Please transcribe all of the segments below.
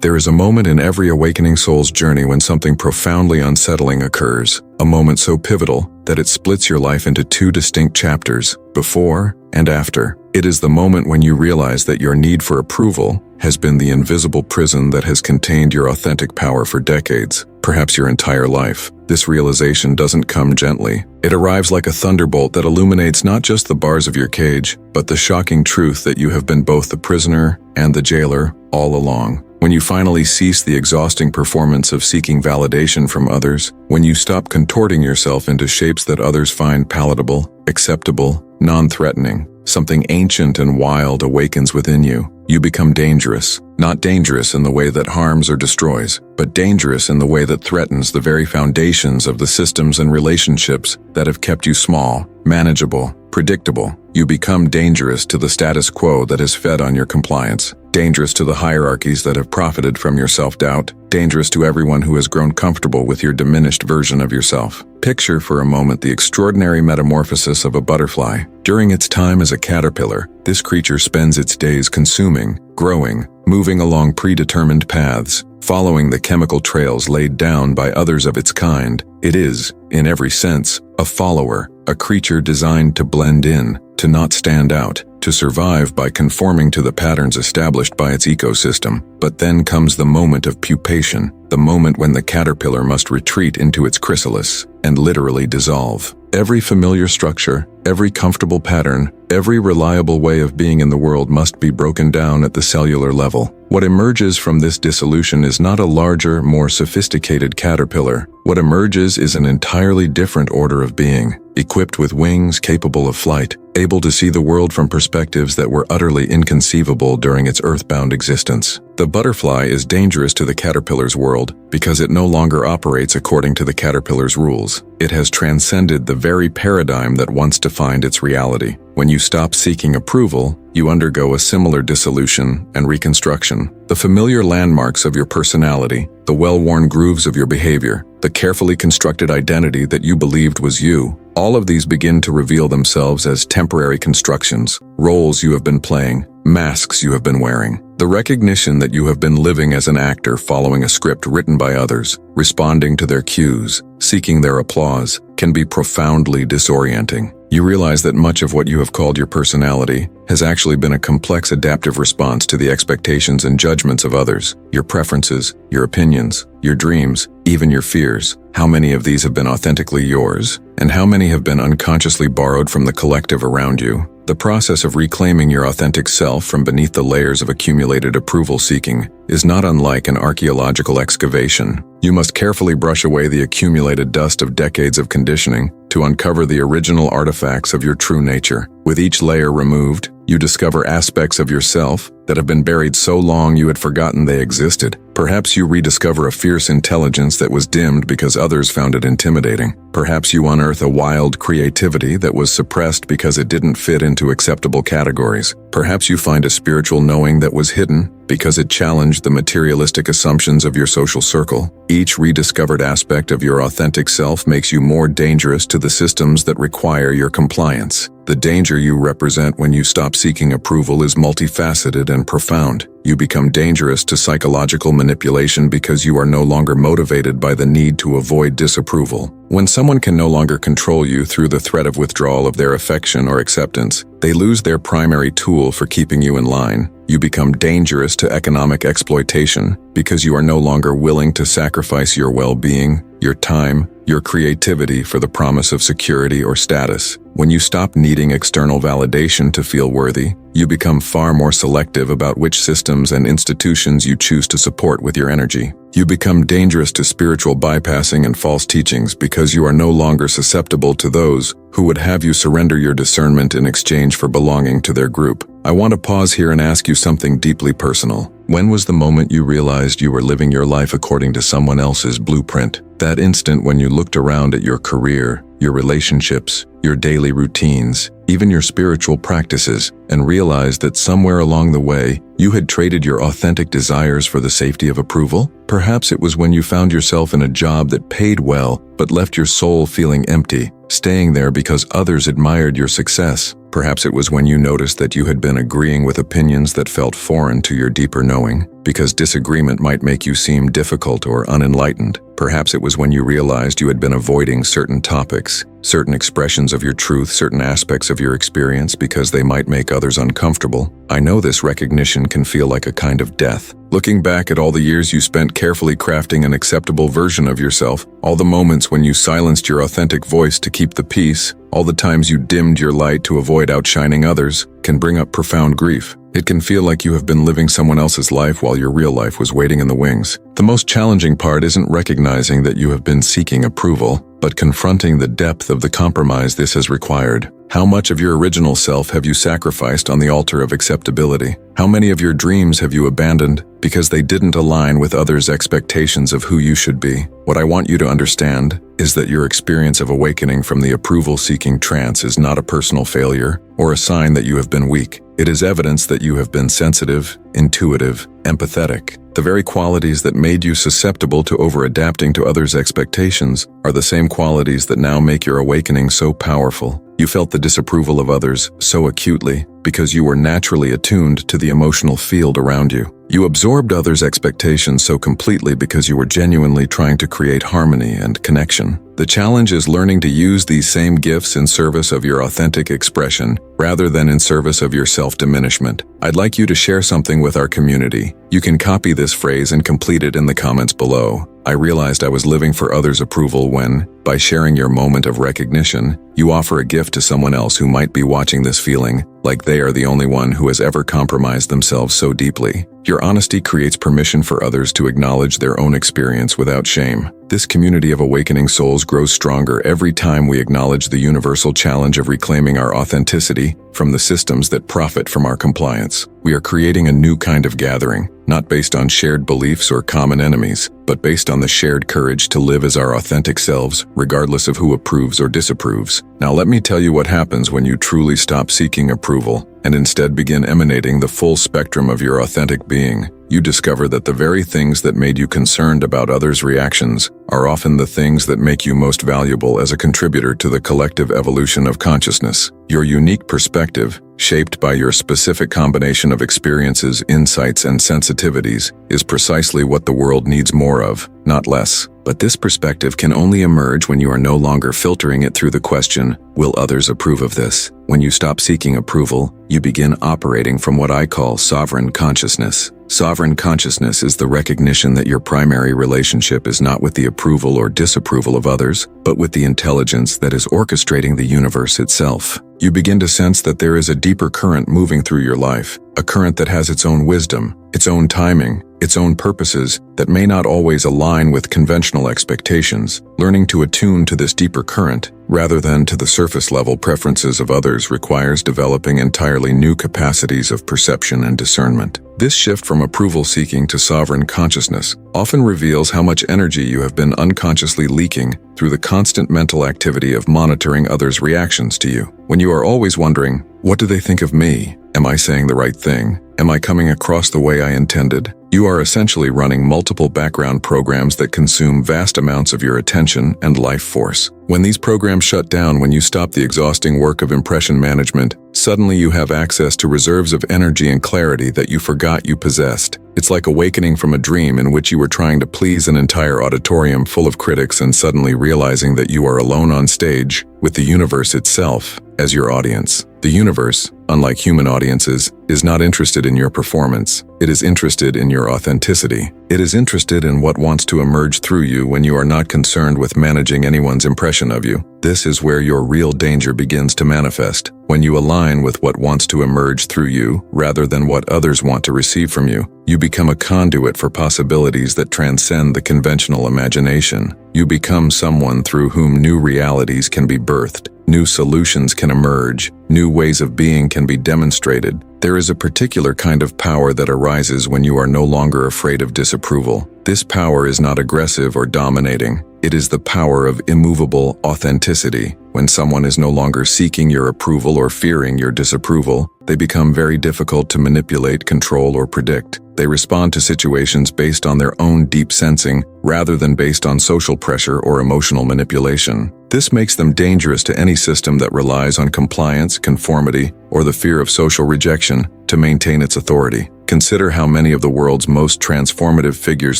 There is a moment in every awakening soul's journey when something profoundly unsettling occurs, a moment so pivotal that it splits your life into two distinct chapters, before and after. It is the moment when you realize that your need for approval has been the invisible prison that has contained your authentic power for decades, perhaps your entire life. This realization doesn't come gently. It arrives like a thunderbolt that illuminates not just the bars of your cage, but the shocking truth that you have been both the prisoner and the jailer all along. When you finally cease the exhausting performance of seeking validation from others, when you stop contorting yourself into shapes that others find palatable, acceptable, non-threatening, something ancient and wild awakens within you. You become dangerous. Not dangerous in the way that harms or destroys, but dangerous in the way that threatens the very foundations of the systems and relationships that have kept you small, manageable, predictable. You become dangerous to the status quo that has fed on your compliance, dangerous to the hierarchies that have profited from your self-doubt, dangerous to everyone who has grown comfortable with your diminished version of yourself. Picture for a moment the extraordinary metamorphosis of a butterfly. During its time as a caterpillar, this creature spends its days consuming, growing, moving along predetermined paths, following the chemical trails laid down by others of its kind. It is, in every sense, a follower, a creature designed to blend in, to not stand out, to survive by conforming to the patterns established by its ecosystem. But then comes the moment of pupation, the moment when the caterpillar must retreat into its chrysalis and literally dissolve. Every familiar structure, every comfortable pattern, every reliable way of being in the world must be broken down at the cellular level. What emerges from this dissolution is not a larger, more sophisticated caterpillar. What emerges is an entirely different order of being, equipped with wings capable of flight, able to see the world from perspectives that were utterly inconceivable during its earthbound existence. The butterfly is dangerous to the caterpillar's world because it no longer operates according to the caterpillar's rules. It has transcended the very paradigm that once defined its reality. When you stop seeking approval, you undergo a similar dissolution and reconstruction. The familiar landmarks of your personality, the well-worn grooves of your behavior, the carefully constructed identity that you believed was you, all of these begin to reveal themselves as temporary constructions, roles you have been playing, masks you have been wearing. The recognition that you have been living as an actor following a script written by others, responding to their cues, seeking their applause, can be profoundly disorienting. You realize that much of what you have called your personality has actually been a complex adaptive response to the expectations and judgments of others, your preferences, your opinions, your dreams, even your fears. How many of these have been authentically yours, and how many have been unconsciously borrowed from the collective around you? The process of reclaiming your authentic self from beneath the layers of accumulated approval seeking is not unlike an archaeological excavation. You must carefully brush away the accumulated dust of decades of conditioning to uncover the original artifacts of your true nature. With each layer removed, you discover aspects of yourself that have been buried so long you had forgotten they existed. Perhaps you rediscover a fierce intelligence that was dimmed because others found it intimidating. Perhaps you unearth a wild creativity that was suppressed because it didn't fit into acceptable categories. Perhaps you find a spiritual knowing that was hidden because it challenged the materialistic assumptions of your social circle. Each rediscovered aspect of your authentic self makes you more dangerous to the systems that require your compliance. The danger you represent when you stop seeking approval is multifaceted and profound. You become dangerous to psychological manipulation because you are no longer motivated by the need to avoid disapproval. When someone can no longer control you through the threat of withdrawal of their affection or acceptance, they lose their primary tool for keeping you in line. You become dangerous to economic exploitation because you are no longer willing to sacrifice your well-being, your time, your creativity for the promise of security or status. When you stop needing external validation to feel worthy, you become far more selective about which systems and institutions you choose to support with your energy. You become dangerous to spiritual bypassing and false teachings because you are no longer susceptible to those who would have you surrender your discernment in exchange for belonging to their group. I want to pause here and ask you something deeply personal. When was the moment you realized you were living your life according to someone else's blueprint? That instant when you looked around at your career, your relationships, your daily routines, even your spiritual practices, and realized that somewhere along the way, you had traded your authentic desires for the safety of approval? Perhaps it was when you found yourself in a job that paid well, but left your soul feeling empty, staying there because others admired your success. Perhaps it was when you noticed that you had been agreeing with opinions that felt foreign to your deeper knowing, because disagreement might make you seem difficult or unenlightened. Perhaps it was when you realized you had been avoiding certain topics, certain expressions of your truth, certain aspects of your experience because they might make others uncomfortable. I know this recognition can feel like a kind of death. Looking back at all the years you spent carefully crafting an acceptable version of yourself, all the moments when you silenced your authentic voice to keep the peace, all the times you dimmed your light to avoid outshining others, can bring up profound grief. It can feel like you have been living someone else's life while your real life was waiting in the wings. The most challenging part isn't recognizing that you have been seeking approval, but confronting the depth of the compromise this has required. How much of your original self have you sacrificed on the altar of acceptability? How many of your dreams have you abandoned because they didn't align with others' expectations of who you should be? What I want you to understand is that your experience of awakening from the approval-seeking trance is not a personal failure or a sign that you have been weak. It is evidence that you have been sensitive, intuitive, empathetic. The very qualities that made you susceptible to over-adapting to others' expectations are the same qualities that now make your awakening so powerful. You felt the disapproval of others so acutely because you were naturally attuned to the emotional field around you. You absorbed others' expectations so completely because you were genuinely trying to create harmony and connection. The challenge is learning to use these same gifts in service of your authentic expression rather than in service of your self-diminishment. I'd like you to share something with our community. You can copy this phrase and complete it in the comments below. I realized I was living for others' approval when, by sharing your moment of recognition, you offer a gift to someone else who might be watching this feeling like they are the only one who has ever compromised themselves so deeply. Your honesty creates permission for others to acknowledge their own experience without shame. This community of awakening souls grows stronger every time we acknowledge the universal challenge of reclaiming our authenticity from the systems that profit from our compliance. We are creating a new kind of gathering, not based on shared beliefs or common enemies, but based on the shared courage to live as our authentic selves, regardless of who approves or disapproves. Now let me tell you what happens when you truly stop seeking approval and instead begin emanating the full spectrum of your authentic being. You discover that the very things that made you concerned about others' reactions are often the things that make you most valuable as a contributor to the collective evolution of consciousness. Your unique perspective, shaped by your specific combination of experiences, insights, and sensitivities, is precisely what the world needs more of, not less. But this perspective can only emerge when you are no longer filtering it through the question, will others approve of this? When you stop seeking approval, you begin operating from what I call sovereign consciousness. Sovereign consciousness is the recognition that your primary relationship is not with the approval or disapproval of others, but with the intelligence that is orchestrating the universe itself. You begin to sense that there is a deeper current moving through your life, a current that has its own wisdom, its own timing, its own purposes that may not always align with conventional expectations. Learning to attune to this deeper current, rather than to the surface-level preferences of others, requires developing entirely new capacities of perception and discernment. This shift from approval-seeking to sovereign consciousness often reveals how much energy you have been unconsciously leaking through the constant mental activity of monitoring others' reactions to you. When you are always wondering, what do they think of me? Am I saying the right thing? Am I coming across the way I intended? You are essentially running multiple background programs that consume vast amounts of your attention and life force. When these programs shut down, when you stop the exhausting work of impression management, suddenly you have access to reserves of energy and clarity that you forgot you possessed. It's like awakening from a dream in which you were trying to please an entire auditorium full of critics and suddenly realizing that you are alone on stage with the universe itself as your audience. The universe, unlike human audiences, is not interested in your performance. It is interested in your authenticity. It is interested in what wants to emerge through you when you are not concerned with managing anyone's impression of you. This is where your real danger begins to manifest. When you align with what wants to emerge through you rather than what others want to receive from you, you become a conduit for possibilities that transcend the conventional imagination. You become someone through whom new realities can be birthed, new solutions can emerge, new ways of being can be demonstrated. There is a particular kind of power that arises when you are no longer afraid of disapproval. This power is not aggressive or dominating. It is the power of immovable authenticity. When someone is no longer seeking your approval or fearing your disapproval, they become very difficult to manipulate, control, or predict. They respond to situations based on their own deep sensing rather than based on social pressure or emotional manipulation. This makes them dangerous to any system that relies on compliance, conformity, or the fear of social rejection to maintain its authority. Consider how many of the world's most transformative figures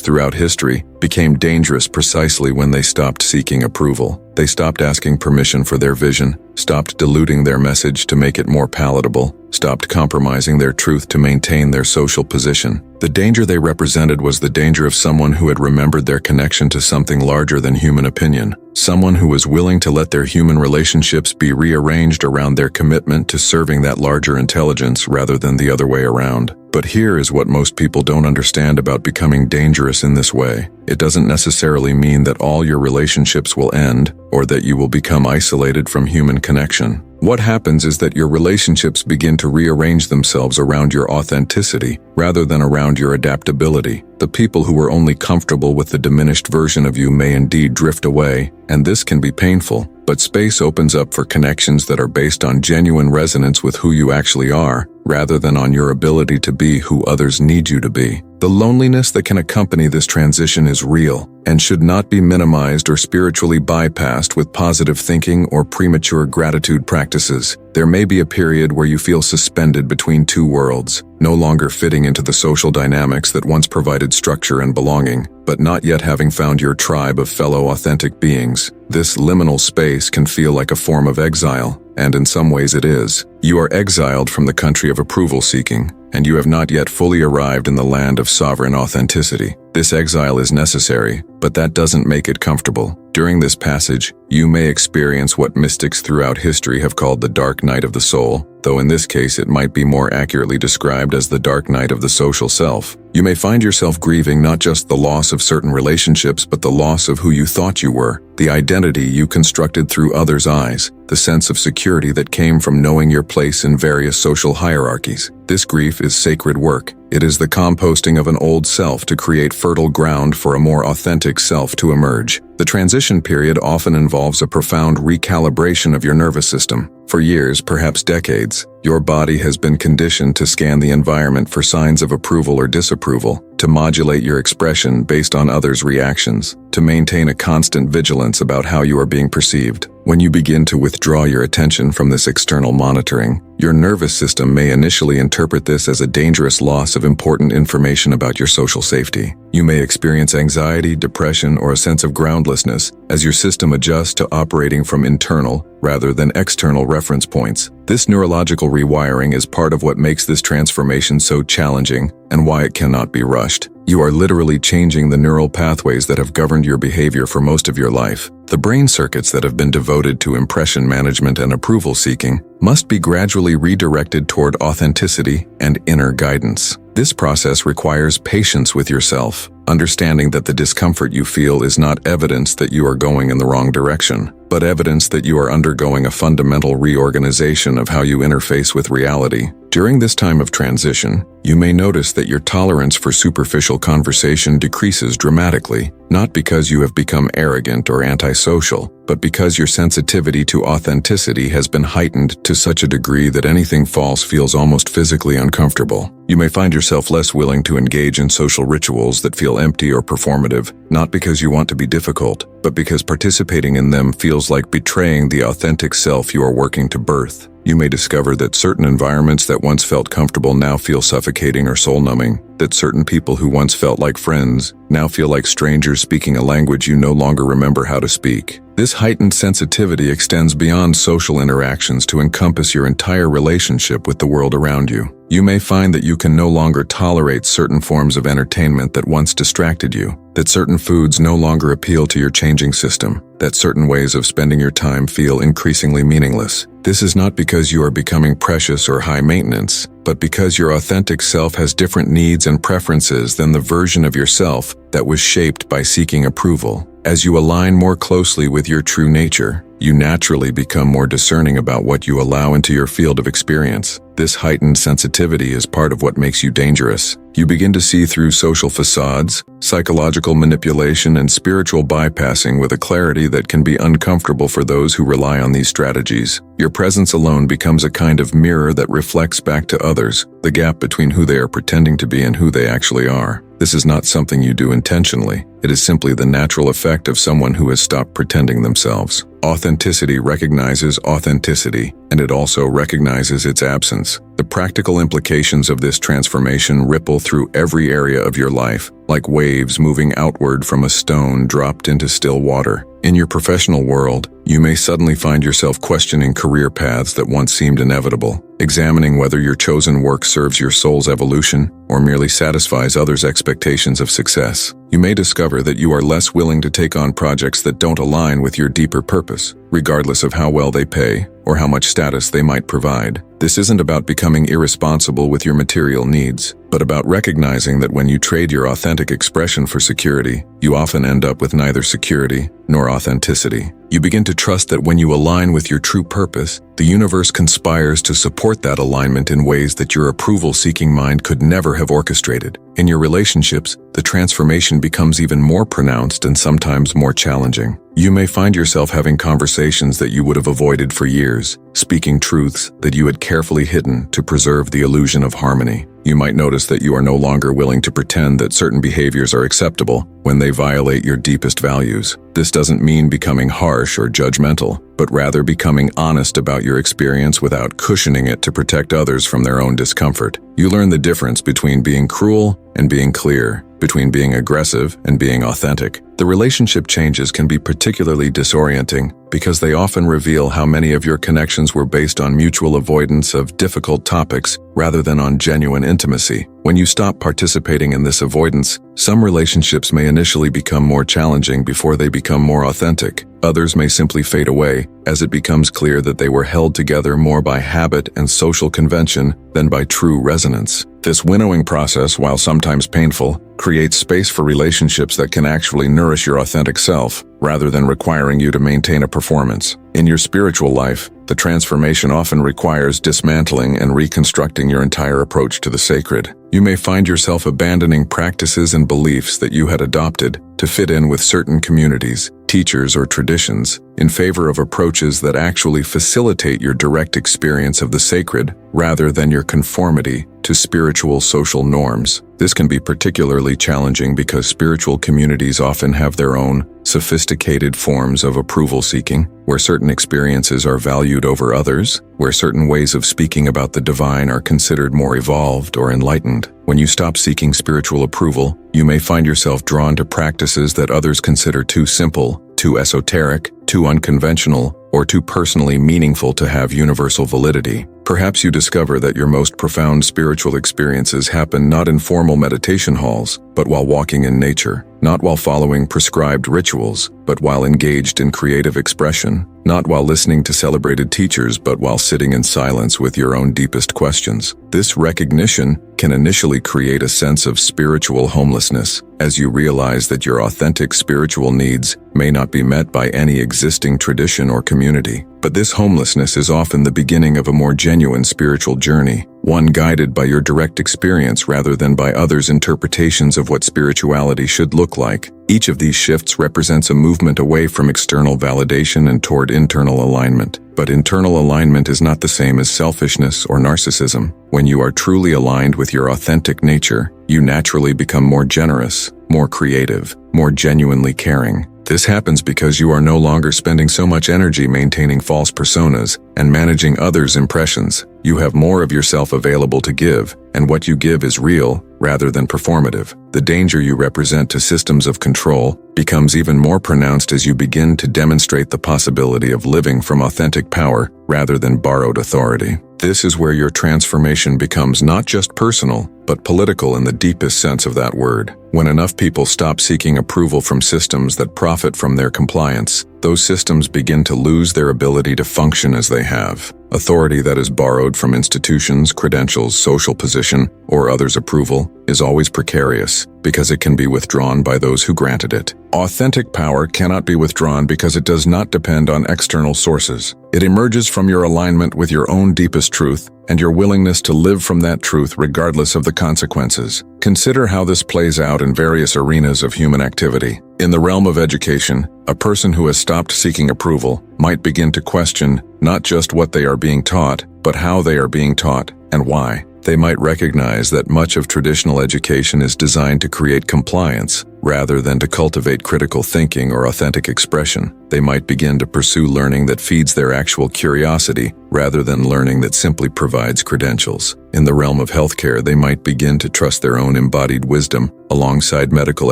throughout history became dangerous precisely when they stopped seeking approval. They stopped asking permission for their vision, stopped diluting their message to make it more palatable, stopped compromising their truth to maintain their social position. The danger they represented was the danger of someone who had remembered their connection to something larger than human opinion, someone who was willing to let their human relationships be rearranged around their commitment to serving that larger intelligence rather than the other way around. But here is what most people don't understand about becoming dangerous in this way. It doesn't necessarily mean that all your relationships will end or that you will become isolated from human connection. What happens is that your relationships begin to rearrange themselves around your authenticity rather than around your adaptability. The people who are only comfortable with the diminished version of you may indeed drift away, and this can be painful, but space opens up for connections that are based on genuine resonance with who you actually are, rather than on your ability to be who others need you to be. The loneliness that can accompany this transition is real and should not be minimized or spiritually bypassed with positive thinking or premature gratitude practices. There may be a period where you feel suspended between two worlds, no longer fitting into the social dynamics that once provided structure and belonging, but not yet having found your tribe of fellow authentic beings. This liminal space can feel like a form of exile, and in some ways it is. You are exiled from the country of approval seeking, and you have not yet fully arrived in the land of sovereign authenticity. This exile is necessary, but that doesn't make it comfortable. During this passage, you may experience what mystics throughout history have called the dark night of the soul, though in this case it might be more accurately described as the dark night of the social self. You may find yourself grieving not just the loss of certain relationships, but the loss of who you thought you were, the identity you constructed through others' eyes, the sense of security that came from knowing your place in various social hierarchies. This grief is sacred work. It is the composting of an old self to create fertile ground for a more authentic self to emerge. The transition period often involves a profound recalibration of your nervous system. For years, perhaps decades, your body has been conditioned to scan the environment for signs of approval or disapproval, to modulate your expression based on others' reactions, to maintain a constant vigilance about how you are being perceived. When you begin to withdraw your attention from this external monitoring, your nervous system may initially interpret this as a dangerous loss of important information about your social safety. You may experience anxiety, depression, or a sense of groundlessness as your system adjusts to operating from internal rather than external reference points. This neurological rewiring is part of what makes this transformation so challenging and why it cannot be rushed. You are literally changing the neural pathways that have governed your behavior for most of your life. The brain circuits that have been devoted to impression management and approval seeking must be gradually redirected toward authenticity and inner guidance. This process requires patience with yourself, understanding that the discomfort you feel is not evidence that you are going in the wrong direction, but evidence that you are undergoing a fundamental reorganization of how you interface with reality. During this time of transition, you may notice that your tolerance for superficial conversation decreases dramatically, not because you have become arrogant or antisocial, but because your sensitivity to authenticity has been heightened to such a degree that anything false feels almost physically uncomfortable. You may find yourself less willing to engage in social rituals that feel empty or performative, not because you want to be difficult, but because participating in them feels like betraying the authentic self you are working to birth. You may discover that certain environments that once felt comfortable now feel suffocating or soul-numbing, that certain people who once felt like friends now feel like strangers speaking a language you no longer remember how to speak. This heightened sensitivity extends beyond social interactions to encompass your entire relationship with the world around you. You may find that you can no longer tolerate certain forms of entertainment that once distracted you, that certain foods no longer appeal to your changing system, that certain ways of spending your time feel increasingly meaningless. This is not because you are becoming precious or high maintenance, but because your authentic self has different needs and preferences than the version of yourself that was shaped by seeking approval. As you align more closely with your true nature, you naturally become more discerning about what you allow into your field of experience. This heightened sensitivity is part of what makes you dangerous. You begin to see through social facades, psychological manipulation, and spiritual bypassing with a clarity that can be uncomfortable for those who rely on these strategies. Your presence alone becomes a kind of mirror that reflects back to others the gap between who they are pretending to be and who they actually are. This is not something you do intentionally. It is simply the natural effect of someone who has stopped pretending themselves. Authenticity recognizes authenticity, and it also recognizes its absence. The practical implications of this transformation ripple through every area of your life, like waves moving outward from a stone dropped into still water. In your professional world, you may suddenly find yourself questioning career paths that once seemed inevitable, examining whether your chosen work serves your soul's evolution or merely satisfies others' expectations of success. You may discover that you are less willing to take on projects that don't align with your deeper purpose, regardless of how well they pay or how much status they might provide. This isn't about becoming irresponsible with your material needs, but about recognizing that when you trade your authentic expression for security, you often end up with neither security nor authenticity. You begin to trust that when you align with your true purpose, the universe conspires to support that alignment in ways that your approval-seeking mind could never have orchestrated. In your relationships, the transformation becomes even more pronounced and sometimes more challenging. You may find yourself having conversations that you would have avoided for years, speaking truths that you had carefully hidden to preserve the illusion of harmony. You might notice that you are no longer willing to pretend that certain behaviors are acceptable when they violate your deepest values. This doesn't mean becoming harsh or judgmental, but rather becoming honest about your experience without cushioning it to protect others from their own discomfort. You learn the difference between being cruel and being clear, between being aggressive and being authentic. The relationship changes can be particularly disorienting because they often reveal how many of your connections were based on mutual avoidance of difficult topics rather than on genuine intimacy. When you stop participating in this avoidance, some relationships may initially become more challenging before they become more authentic. Others may simply fade away as it becomes clear that they were held together more by habit and social convention than by true resonance. This winnowing process, while sometimes painful, creates space for relationships that can actually nourish your authentic self, rather than requiring you to maintain a performance. In your spiritual life, the transformation often requires dismantling and reconstructing your entire approach to the sacred. You may find yourself abandoning practices and beliefs that you had adopted to fit in with certain communities, teachers, or traditions, in favor of approaches that actually facilitate your direct experience of the sacred rather than your conformity to spiritual social norms. This can be particularly challenging because spiritual communities often have their own sophisticated forms of approval seeking, where certain experiences are valued over others, where certain ways of speaking about the divine are considered more evolved or enlightened. When you stop seeking spiritual approval, you may find yourself drawn to practices that others consider too simple, too esoteric, too unconventional, or too personally meaningful to have universal validity. Perhaps you discover that your most profound spiritual experiences happen not in formal meditation halls, but while walking in nature, not while following prescribed rituals, but while engaged in creative expression, not while listening to celebrated teachers, but while sitting in silence with your own deepest questions. This recognition can initially create a sense of spiritual homelessness, as you realize that your authentic spiritual needs may not be met by any existing tradition or community. But this homelessness is often the beginning of a more genuine spiritual journey, one guided by your direct experience rather than by others' interpretations of what spirituality should look like. Each of these shifts represents a movement away from external validation and toward internal alignment. But internal alignment is not the same as selfishness or narcissism. When you are truly aligned with your authentic nature, you naturally become more generous, more creative, more genuinely caring. This happens because you are no longer spending so much energy maintaining false personas and managing others' impressions. You have more of yourself available to give, and what you give is real rather than performative. The danger you represent to systems of control becomes even more pronounced as you begin to demonstrate the possibility of living from authentic power rather than borrowed authority. This is where your transformation becomes not just personal, but political in the deepest sense of that word. When enough people stop seeking approval from systems that profit from their compliance, those systems begin to lose their ability to function as they have. Authority that is borrowed from institutions, credentials, social position, or others' approval is always precarious because it can be withdrawn by those who granted it. Authentic power cannot be withdrawn because it does not depend on external sources. It emerges from your alignment with your own deepest truth and your willingness to live from that truth regardless of the consequences. Consider how this plays out in various arenas of human activity. In the realm of education, a person who has stopped seeking approval might begin to question not just what they are being taught, but how they are being taught and why. They might recognize that much of traditional education is designed to create compliance, rather than to cultivate critical thinking or authentic expression. They might begin to pursue learning that feeds their actual curiosity, rather than learning that simply provides credentials. In the realm of healthcare, they might begin to trust their own embodied wisdom alongside medical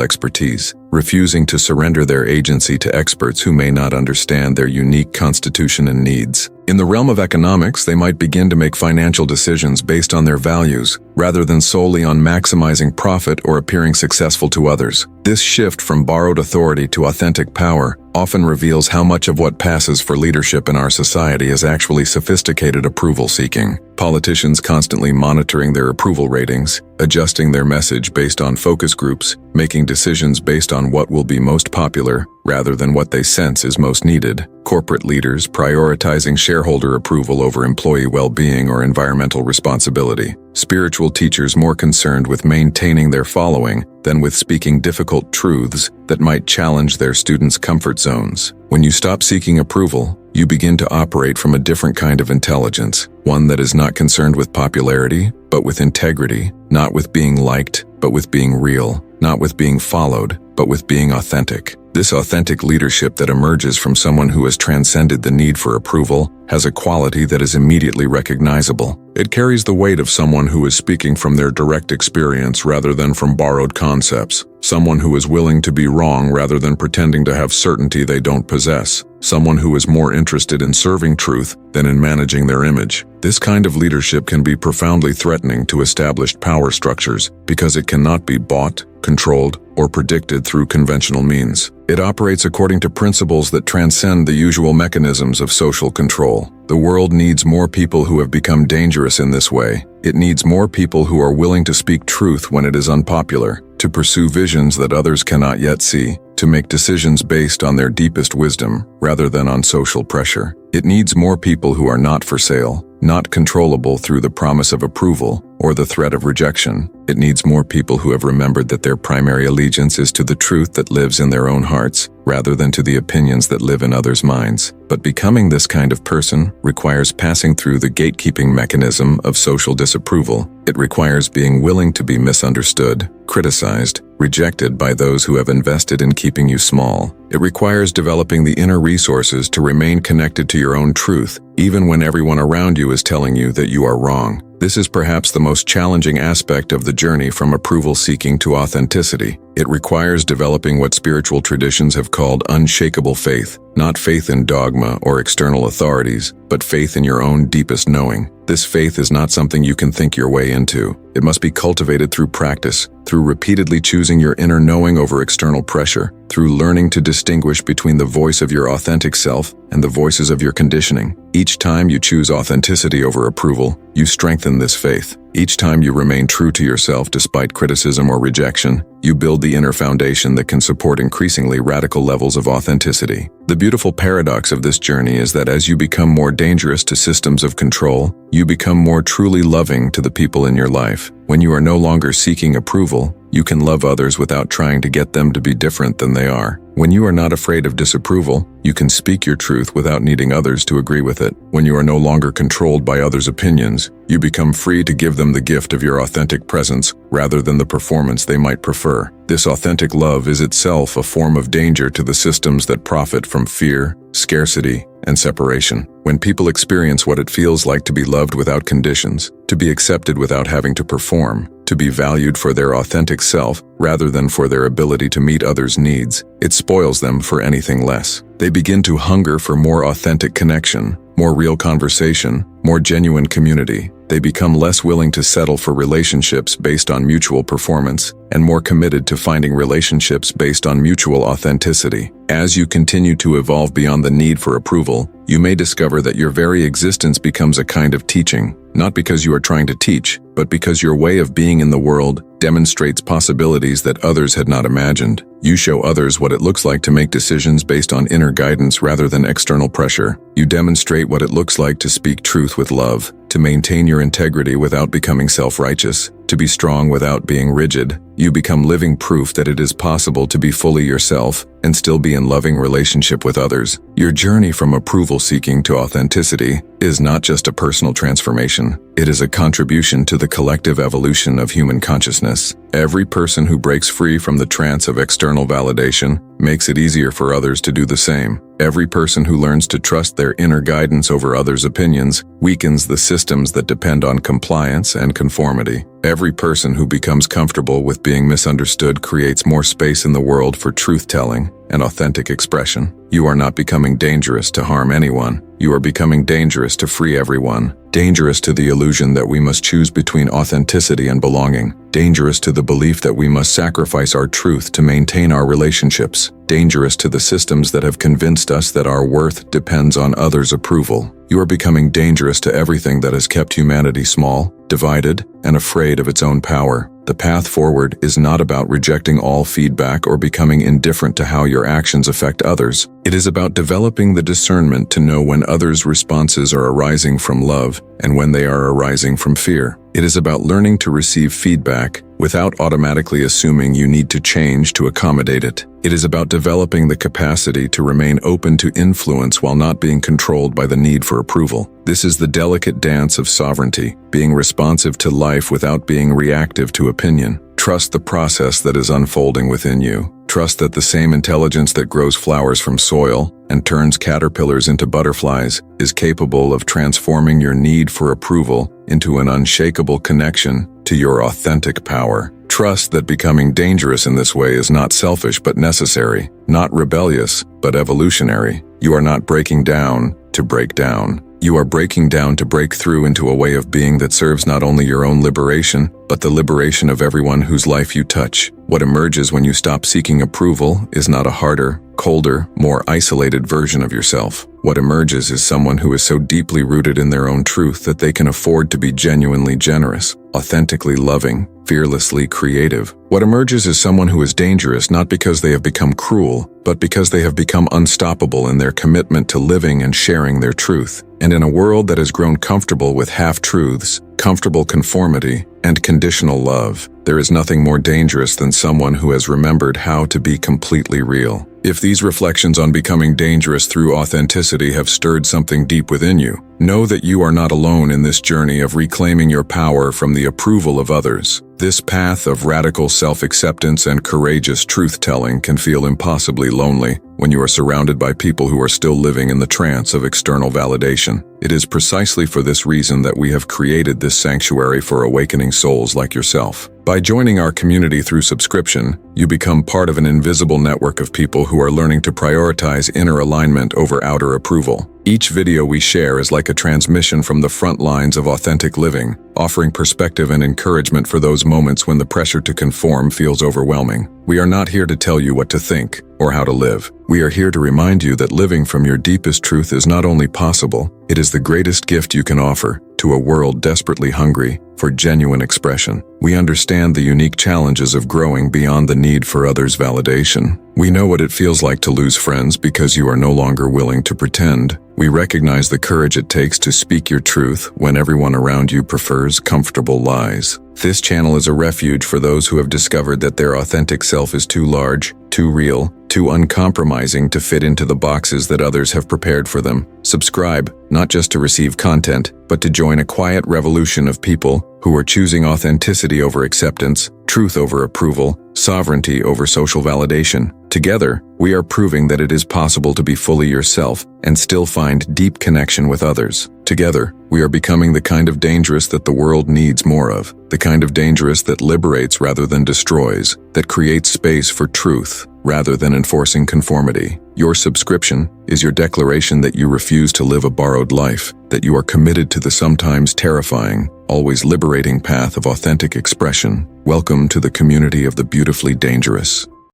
expertise, refusing to surrender their agency to experts who may not understand their unique constitution and needs. In the realm of economics, they might begin to make financial decisions based on their values, rather than solely on maximizing profit or appearing successful to others. This shift from borrowed authority to authentic power often reveals how much of what passes for leadership in our society is actually sophisticated approval-seeking. Politicians constantly monitoring their approval ratings, adjusting their message based on focus groups, making decisions based on what will be most popular, rather than what they sense is most needed. Corporate leaders prioritizing shareholder approval over employee well-being or environmental responsibility. Spiritual teachers more concerned with maintaining their following than with speaking difficult truths that might challenge their students' comfort zones. When you stop seeking approval, you begin to operate from a different kind of intelligence, one that is not concerned with popularity, but with integrity, not with being liked, but with being real, not with being followed, but with being authentic. This authentic leadership that emerges from someone who has transcended the need for approval has a quality that is immediately recognizable. It carries the weight of someone who is speaking from their direct experience rather than from borrowed concepts. Someone who is willing to be wrong rather than pretending to have certainty they don't possess. Someone who is more interested in serving truth than in managing their image. This kind of leadership can be profoundly threatening to established power structures because it cannot be bought, controlled, or predicted through conventional means. It operates according to principles that transcend the usual mechanisms of social control. The world needs more people who have become dangerous in this way. It needs more people who are willing to speak truth when it is unpopular, to pursue visions that others cannot yet see, to make decisions based on their deepest wisdom rather than on social pressure. It needs more people who are not for sale, not controllable through the promise of approval or the threat of rejection. It needs more people who have remembered that their primary allegiance is to the truth that lives in their own hearts, rather than to the opinions that live in others' minds. But becoming this kind of person requires passing through the gatekeeping mechanism of social disapproval. It requires being willing to be misunderstood, criticized, rejected by those who have invested in keeping you small. It requires developing the inner resources to remain connected to your own truth, even when everyone around you is telling you that you are wrong. This is perhaps the most challenging aspect of the journey from approval-seeking to authenticity. It requires developing what spiritual traditions have called unshakable faith, not faith in dogma or external authorities, but faith in your own deepest knowing. This faith is not something you can think your way into. It must be cultivated through practice, through repeatedly choosing your inner knowing over external pressure, through learning to distinguish between the voice of your authentic self and the voices of your conditioning. Each time you choose authenticity over approval, you strengthen this faith. Each time you remain true to yourself despite criticism or rejection, you build the inner foundation that can support increasingly radical levels of authenticity. The beautiful paradox of this journey is that as you become more dangerous to systems of control, you become more truly loving to the people in your life. When you are no longer seeking approval, you can love others without trying to get them to be different than they are. When you are not afraid of disapproval, you can speak your truth without needing others to agree with it. When you are no longer controlled by others' opinions, you become free to give them the gift of your authentic presence rather than the performance they might prefer. This authentic love is itself a form of danger to the systems that profit from fear, scarcity, and separation. When people experience what it feels like to be loved without conditions, to be accepted without having to perform, to be valued for their authentic self rather than for their ability to meet others' needs, it spoils them for anything less. They begin to hunger for more authentic connection, more real conversation, more genuine community. They become less willing to settle for relationships based on mutual performance and more committed to finding relationships based on mutual authenticity. As you continue to evolve beyond the need for approval, you may discover that your very existence becomes a kind of teaching, not because you are trying to teach, but because your way of being in the world demonstrates possibilities that others had not imagined. You show others what it looks like to make decisions based on inner guidance rather than external pressure. You demonstrate what it looks like to speak truth with love, to maintain your integrity without becoming self-righteous, to be strong without being rigid. You become living proof that it is possible to be fully yourself and still be in loving relationship with others. Your journey from approval-seeking to authenticity is not just a personal transformation. It is a contribution to the collective evolution of human consciousness. Every person who breaks free from the trance of external validation makes it easier for others to do the same. Every person who learns to trust their inner guidance over others' opinions weakens the systems that depend on compliance and conformity. Every person who becomes comfortable with being misunderstood creates more space in the world for truth-telling and authentic expression. You are not becoming dangerous to harm anyone. You are becoming dangerous to free everyone. Dangerous to the illusion that we must choose between authenticity and belonging. Dangerous to the belief that we must sacrifice our truth to maintain our relationships. Dangerous to the systems that have convinced us that our worth depends on others' approval. You are becoming dangerous to everything that has kept humanity small, divided, and afraid of its own power. The path forward is not about rejecting all feedback or becoming indifferent to how your actions affect others. It is about developing the discernment to know when others' responses are arising from love and when they are arising from fear. It is about learning to receive feedback without automatically assuming you need to change to accommodate it. It is about developing the capacity to remain open to influence while not being controlled by the need for approval. This is the delicate dance of sovereignty, being responsive to life without being reactive to opinion. Trust the process that is unfolding within you. Trust that the same intelligence that grows flowers from soil and turns caterpillars into butterflies is capable of transforming your need for approval into an unshakable connection to your authentic power. Trust that becoming dangerous in this way is not selfish but necessary, not rebellious but evolutionary. You are not breaking down to break down. You are breaking down to break through into a way of being that serves not only your own liberation, but the liberation of everyone whose life you touch. What emerges when you stop seeking approval is not a harder, colder, more isolated version of yourself. What emerges is someone who is so deeply rooted in their own truth that they can afford to be genuinely generous, authentically loving, fearlessly creative. What emerges is someone who is dangerous not because they have become cruel, but because they have become unstoppable in their commitment to living and sharing their truth. And in a world that has grown comfortable with half-truths, comfortable conformity, and conditional love, there is nothing more dangerous than someone who has remembered how to be completely real. If these reflections on becoming dangerous through authenticity have stirred something deep within you, know that you are not alone in this journey of reclaiming your power from the approval of others. This path of radical self-acceptance and courageous truth-telling can feel impossibly lonely when you are surrounded by people who are still living in the trance of external validation. It is precisely for this reason that we have created this sanctuary for awakening souls like yourself. By joining our community through subscription, you become part of an invisible network of people who are learning to prioritize inner alignment over outer approval. Each video we share is like a transmission from the front lines of authentic living, offering perspective and encouragement for those moments when the pressure to conform feels overwhelming. We are not here to tell you what to think or how to live. We are here to remind you that living from your deepest truth is not only possible, it is the greatest gift you can offer to a world desperately hungry for genuine expression. We understand the unique challenges of growing beyond the need for others' validation. We know what it feels like to lose friends because you are no longer willing to pretend. We recognize the courage it takes to speak your truth when everyone around you prefers comfortable lies. This channel is a refuge for those who have discovered that their authentic self is too large, too real, too uncompromising to fit into the boxes that others have prepared for them. Subscribe, not just to receive content, but to join a quiet revolution of people who are choosing authenticity over acceptance, truth over approval, sovereignty over social validation. Together, we are proving that it is possible to be fully yourself and still find deep connection with others. Together, we are becoming the kind of dangerous that the world needs more of, the kind of dangerous that liberates rather than destroys, that creates space for truth rather than enforcing conformity. Your subscription is your declaration that you refuse to live a borrowed life, that you are committed to the sometimes terrifying, always liberating path of authentic expression. Welcome to the community of the beautifully dangerous.